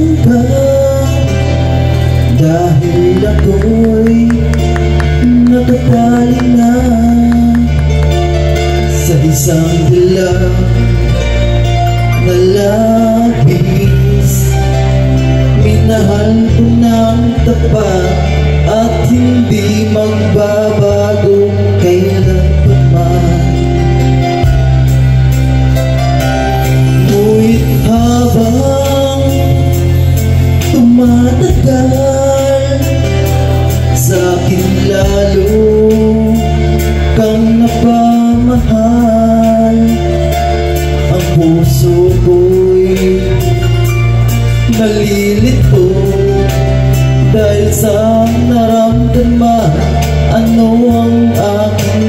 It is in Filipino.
Nasaan ka? Dahil ako'y nakatali na sa isang dilag na labis. Minahal ko ng tapat at hindi magbabago kailan pa man. Ngunit habang tumatagal, sa'kin lalo kang napamahal. Ang puso ko'y nalilito dahil sa naramdaman. Ano ang aking